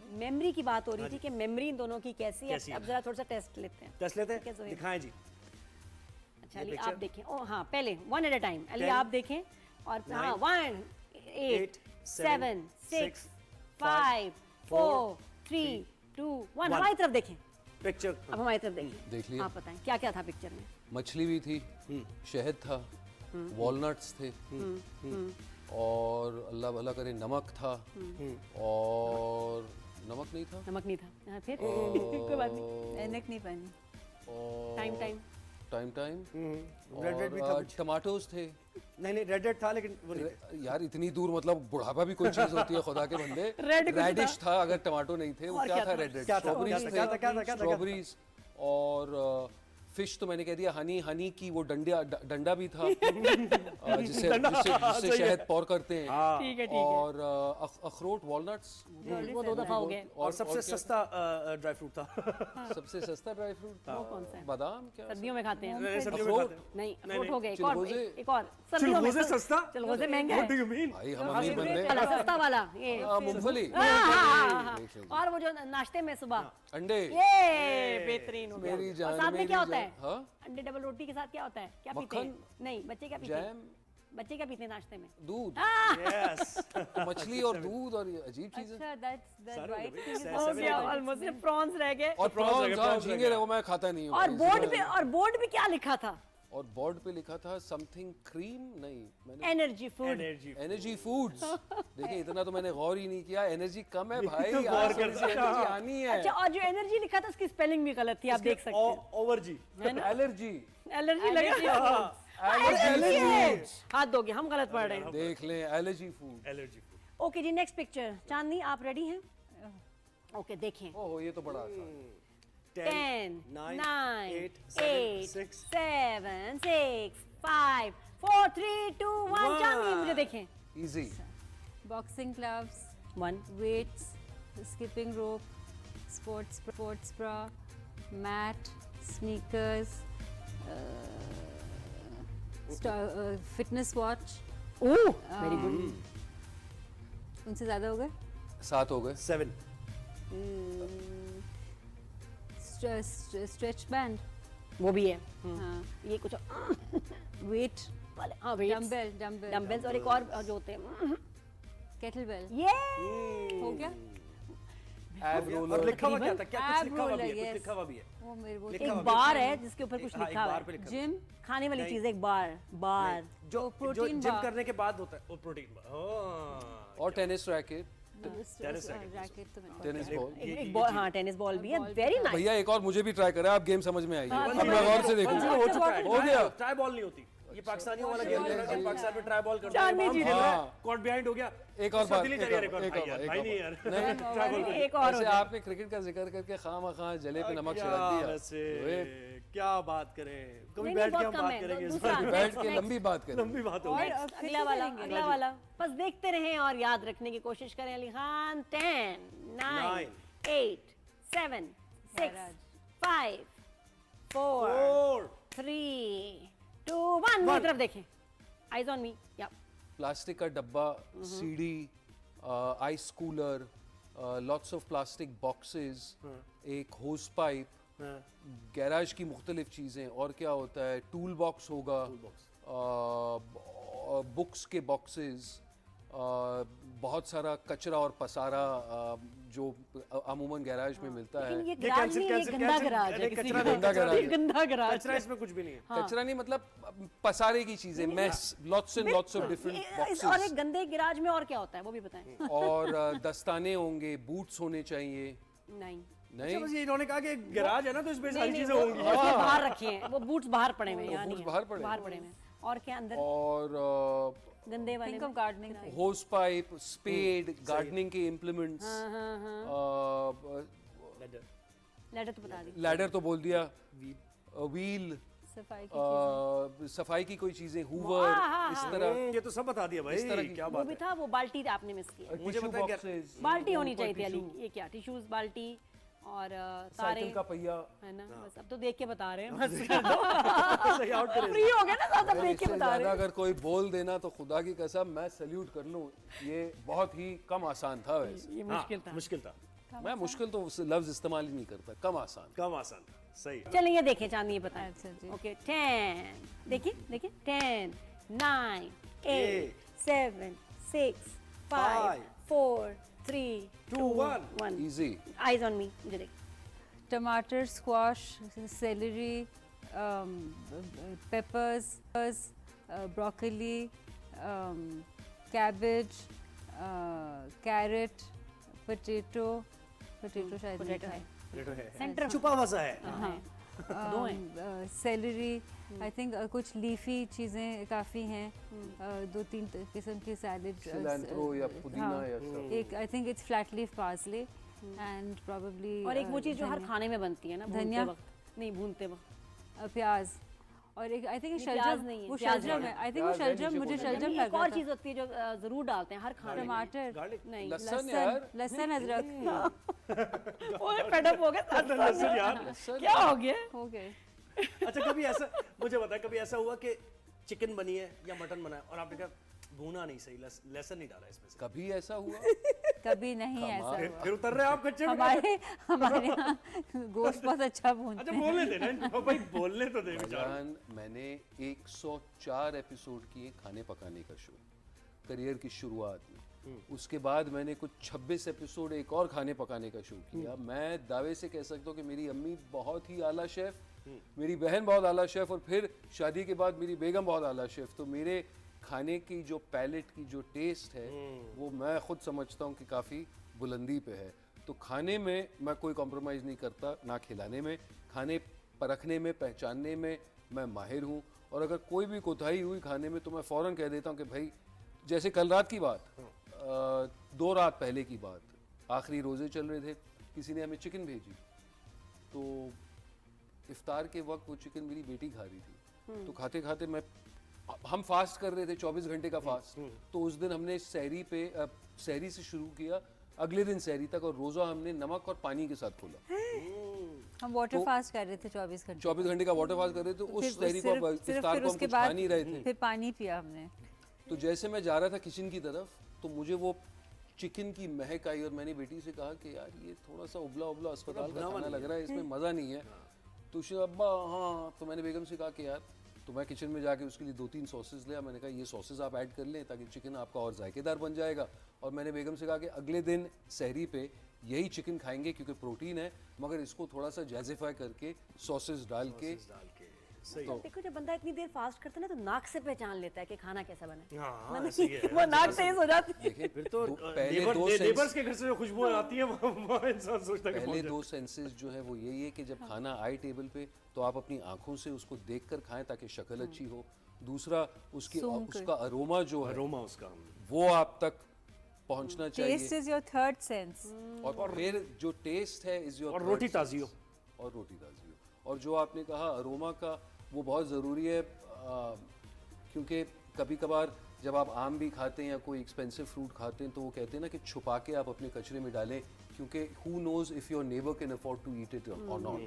Memory की बात हो रही थी कि मेमोरी इन दोनों की कैसी है। अब जरा थोड़ा सा टेस्ट लेते हैं। टेस्ट लेते ठीक है, हैं, दिखाएं जी। अच्छा अली आप देखें। ओ हाँ, पहले one at a time. Ali 10, आप देखें और हाँ 1 8 7 6 5 4 3 2 1। हमारी तरफ देखें। पिक्चर अब हमारी तरफ देखिए। देख लिया। आप बताएं क्या क्या था पिक्चर में। मछली भी थी, शहद था, वॉलनट्स थे, और अल्लाह भला करे नमक था, और नमक नहीं था, नमक नहीं था। हाँ, फिर कोई बात नहीं। ऐनक नहीं पहनी। और टाइम टाइम टाइम रेड भी था और कुछ। टमाटोज थे। नहीं नहीं, रेड था लेकिन वो नहीं था। यार इतनी दूर, मतलब बुढ़ापा भी कोई चीज होती है खुदा के बंदे। Red कुछ रेडिश था, अगर टमाटो नहीं थे। वो और क्या क्या था? था? रेड रेड क्या था? स्ट्रॉबेरीज क्या था? क्या था? क्या था? स्ट्रॉबेरीज और फिश तो मैंने कह दिया। हनी, हनी की वो डंडा भी था, जिससे जिससे शहद पौर करते हैं। ठीक है, ठीक है। और अखरोट, वॉलनट्स। वो दो दफा हो गए। और सबसे क्या? सस्ता ड्राई फ्रूट था। सबसे सस्ता ड्राई फ्रूट वो कौन सा है? बादाम। क्या सर्दियों में खाते हैं। नहीं, सर्दियों में अखरोट। खाते हैं। नहीं अखरोट हो गए। चिलगोजे। एक और सर्दियों में। चिलगोजे सस्ता? चिलगोजे महंगे What do you mean? भाई हम अमीर बंदे। वाला सस्ता वाला ये। मूंगफली, हाँ। देख लीजिए। और वो जो नाश्ते में सुबह अंडे। ये बेहतरीन हो गया। मेरी और जान, साथ में मेरी क्या होता जान। है? हाँ? अंडे डबल रोटी के साथ क्या होता है? क्या पीते हैं? मक्खन? नहीं बच्चे क्या पीते हैं? जैम, बच्चे क्या पीते हैं नाश्ते में? दूध, Yes. मछली और दूध, और ये अजीब चीज है। अच्छा दैट सारे वाइट हो गए। थिंग हो गया ऑलमोस्ट। प्रॉन्स रह गए। और prawns प्रॉन्स, रह हाँ, गए, झींगे रहे, वो मैं खाता नहीं हूँ। और बोर्ड पे क्या लिखा था? और बोर्ड पे लिखा था समथिंग क्रीम। नहीं, मैंने energy food. Energy. Energy foods. देखिए इतना तो मैंने गौर ही नहीं किया। एनर्जी कम है भाई, तो गौर आज कर थोड़ी सी एनर्जी आनी है। अच्छा और जो एनर्जी लिखा था उसकी स्पेलिंग भी गलत थी। आप देख सकते हैं। ओवर जी। एलर्जी, एलर्जी लगा। Allergy foods. हाथ दोगे, हम गलत पढ़ रहे हैं। देख लें, allergy food. Allergy food. Okay जी, नेक्स्ट पिक्चर। चांदनी आप रेडी हैं? ओके देखें। ओहो, ये तो बड़ा आसान। 10 9 9 8 8 7 6 7 6 5 4 3 2 1। चांदनी मुझे देखें। Easy. Boxing gloves, 1 weights, skipping rope, sports bra, mat, sneakers, fitness watch. Oh very good. उनसे ज्यादा हो गए? 7 हो गए। 7 स्ट्रेच बैंड, वो भी है। हाँ, ये कुछ वेट, वाले हाँ weights, डम्बल, डम्बल्स और एक और जो होते हैं केटलबेल। ये हो गया? एब और रोलर। लिखा हुआ क्या था? क्या कुछ Ab लिखा हुआ भी है? roller, कुछ yes. लिखा हुआ भी है। वो मेरे वो लिखा एक हुआ भी बार है जिसके ऊपर कुछ हाँ, एक लिखा हुआ बार पे है। लिखा जिम, खाने वाली नहीं। चीज। एक बार जो जो प्रोटीन जिम बार। करने के बाद होता है वो प्रोटीन बार। हाँ। और टेनिस रैकेट, रैकेट तो मैंने टेनिस बॉल। एक बॉल। हाँ टेनिस बॉल भी है। Very nice. भैया एक और मुझे भी ट्राई करें, आप गेम समझ में आइए। हाँ, अब मैं गौर से देखूंगा। हो चुका है। हो गया। ट्राई बॉल नहीं होती। ये पाकिस्तानियों वाला गेम है ना, पाकिस्तान में ट्राई बॉल करते चांदनी जी ने कॉट बिहाइंड हो गया। एक और बात, दिल्ली एक चलिए और, रिकॉर्ड एक भाई और, यार, एक भाई और। नहीं यार। नहीं, ट्राई बॉल कर एक और हो वैसे जाए। आपने क्रिकेट का जिक्र करके खामा जले पे नमक क्या छिड़क दिया। वैसे, वे, क्या बात करें, कभी नहीं, बैठ के बहुत हम कम बात है। करेंगे इस दूसरा, बार। बैठ के next. लंबी बात करें। लंबी बात होगी। और Next, फिर अगला से वाला करेंगे। अगला वाला बस देखते रहें और याद रखने की कोशिश करें। अली खान 10 9 8 7 6 5 4 और 3 2 1। मेरी तरफ देखें। Eyes on me. या प्लास्टिक का डब्बा, CD, ice cooler, lots of plastic boxes, एक होस पाइप, गैराज की मुख्तलिफ चीज़ें। और क्या होता है? टूल बॉक्स होगा, बुक्स के बॉक्सेस, बहुत सारा कचरा और पसारा जो अमूमन गैराज में मिलता है। लेकिन ये ये गराज cancel, नहीं, ये cancel, गंदा cancel। गराज है। अरे किसी कचरा का। नहीं, गंदा गराज ये है। गंदा गराज कचरा इसमें कुछ भी नहीं है। कचरा नहीं, मतलब पसारे की चीजें, mess, lots and lots of different और एक बॉक्सेस। गंदे गराज में और क्या होता है वो भी बताएं। और दस्ताने होंगे, बूट्स होने चाहिए। नहीं अच्छा, नहीं, बस ये इन्होंने कहा कि गैराज है ना, तो इसमें नहीं, सारी नहीं, चीजें वो होंगी। उसने बाहर रखे हैं। वो बूट्स बाहर पड़े हुए हैं। यहाँ बूट्स नहीं है। बाहर पड़े हैं। बाहर पड़े हुए हैं। और क्या अंदर और गंदे वाले थिंक में? Of gardening thing. Hose pipe, spade, gardening के इम्प्लीमेंट्स, लेटर तो बता दी। लैडर तो बोल दिया, व्हील, सफाई की सफाई की कोई चीजें, हूवर, इस तरह। ये तो सब बता दिया इस तरह भाई, की- क्या वो बात भी है। था। वो बाल्टी आपने मिस किया। मुझे टिश्यू पता है बॉक्सेस, बाल्टी होनी चाहिए थी। अली टिश्यू, ये क्या? टिश्यूज, बाल्टी और तारे साइकिल का पहिया। है ना। बस अब तो देख के बता रहे हैं। बस सही आउट करे। फ्री हो गए ना, ज्यादा देख के इससे बता रहे ज्यादा हैं। अगर कोई बोल देना तो खुदा की कसम मैं सल्यूट कर लूं। ये बहुत ही कम आसान था वैसे। ये मुश्किल था। मुश्किल था। मैं मुश्किल तो लफ्ज इस्तेमाल ही नहीं करता, कम आसान। कम आसान, सही। चलिए ये देखें चांदी, ये बताएं। अच्छा जी। ओके 10, देखिए देखिए 10, 9, 8, 7, 6, 5, 4, 3, 2, 1. इजी। Eyes on me, मुझे देख। टमाटर, squash, celery, peppers, broccoli, cabbage, carrot, potato शायद Potato है। Potato है। Center छुपा हुआ सा है। हाँ, दो हैं। सेलरी, आई थिंक कुछ लीफी चीज़ें काफ़ी हैं, 2-3 किस्म की सैलड, सिलैंट्रो या पुदीना या सब। एक I think it's flat leaf parsley and probably और एक वो चीज़ जो हर खाने में बनती है ना, भूनते धनिया। वक्त नहीं, भूनते वक्त। प्याज, और एक आई थिंक नहीं, प्याज शलजम, नहीं है, वो प्याज शलजम नहीं है, आई थिंक वो प्याज है, शलजम, नीचे मुझे बोला। शलजम नहीं, लग एक रहा और था। चीज़ होती है जो जरूर डालते हैं हर खाने में। टमाटर, गार्लिक। नहीं, लहसुन यार। लहसुन, अदरक, ओए फेड अप हो गया। लहसुन यार। लहसुन। क्या हो गया? हो गए। अच्छा, कभी ऐसा मुझे बताया, कभी ऐसा हुआ कि चिकन बनी है या मटन बना है और आपने कहा भूना नहीं सही, लहसुन नहीं डाला इसमें से, कभी ऐसा हुआ? कभी नहीं ऐसा हुआ। फिर उतर रहे आप कच्चे में? हमारे यहाँ गोश्त बहुत अच्छा भूनते अच्छा, हैं। बोलने दे ना इनको, भाई बोलने तो दे बेचारा। भाईजान, मैंने 104 एपिसोड किए खाने पकाने का शो करियर की शुरुआत में। उसके बाद मैंने कुछ 26 एपिसोड एक और खाने पकाने का शो किया। मैं दावे से कह सकता हूँ कि मेरी अम्मी बहुत ही आला शेफ, मेरी बहन बहुत आला शेफ, और फिर शादी के बाद मेरी बेगम बहुत आला शेफ। तो मेरे खाने की जो पैलेट की जो टेस्ट है वो मैं खुद समझता हूँ कि काफ़ी बुलंदी पे है। तो खाने में मैं कोई कॉम्प्रोमाइज़ नहीं करता, ना खिलाने में। खाने परखने में, पहचानने में मैं माहिर हूँ, और अगर कोई भी कोताही हुई खाने में तो मैं फ़ौरन कह देता हूँ कि भाई, जैसे कल रात की बात, 2 रात पहले की बात, आखिरी रोज़े चल रहे थे, किसी ने हमें चिकन भेजी, तो इफ्तार के वक्त वो चिकन मेरी बेटी खा रही थी। तो खाते खाते हम फास्ट कर रहे थे, 24 घंटे का फास्ट। तो उस दिन हमने सहरी से शुरू किया, अगले दिन सहरी तक, और रोज़ा हमने नमक और पानी के साथ खोला। हम वाटर फास्ट कर रहे थे 24 घंटे। 24 घंटे का वाटर फास्ट कर रहे थे। तो उस फिर सहरी को सिर्फ इफ्तार फिर को हम उसके कुछ बाद खा नहीं रहे थे। फिर पानी पिया हमने। तो जैसे मैं जा रहा था किचन की तरफ, तो मुझे वो चिकन की महक आई, और मैंने बेटी से कहा कि यार ये थोड़ा सा उबला उबला अस्पताल का खाना लग रहा है, इसमें मज़ा नहीं है। तो उसने अब्बा हाँ, तो मैंने बेगम से कहा कि यार, तो मैं किचन में जाके उसके लिए 2-3 सॉसेस लिया। मैंने कहा ये सॉसेस आप ऐड कर लें ताकि चिकन आपका और जायकेदार बन जाएगा। और मैंने बेगम से कहा कि अगले दिन सहरी पे यही चिकन खाएंगे क्योंकि प्रोटीन है, मगर इसको थोड़ा सा जैजिफाई करके सॉसेस डाल के। सही। देखो जब बंदा इतनी देर फास्ट करता है ना, तो नाक से पहचान लेता है कि खाना कैसा बना है। हाँ, मतलब ऐसे ही है। वो नाक तेज हो जाती है। देखिए, फिर तो पहले दो नेबर्स के घर से जो खुशबू आती है वो इंसान सोचता है कि पहले पहुंच 2 सेंसेस जो है वो यही है कि जब खाना आए टेबल पे तो आप अपनी आंखों से उसको देखकर खाएं ताकि शक्ल अच्छी हो। दूसरा, उसका अरोमा जो है अरोमा उसका। वो आप तक पहुंचना चाहिए। Taste is your third sense. और फिर जो टेस्ट है इज योर और रोटी ताज़ी हो। और रोटी ताज़ी हो। और जो आपने कहा अरोमा का, वो बहुत ज़रूरी है, क्योंकि कभी कभार जब आप आम भी खाते हैं या कोई एक्सपेंसिव फ्रूट खाते हैं तो वो कहते हैं ना कि छुपा के आप अपने कचरे में डालें, क्योंकि who knows if your neighbour can afford to eat it or not.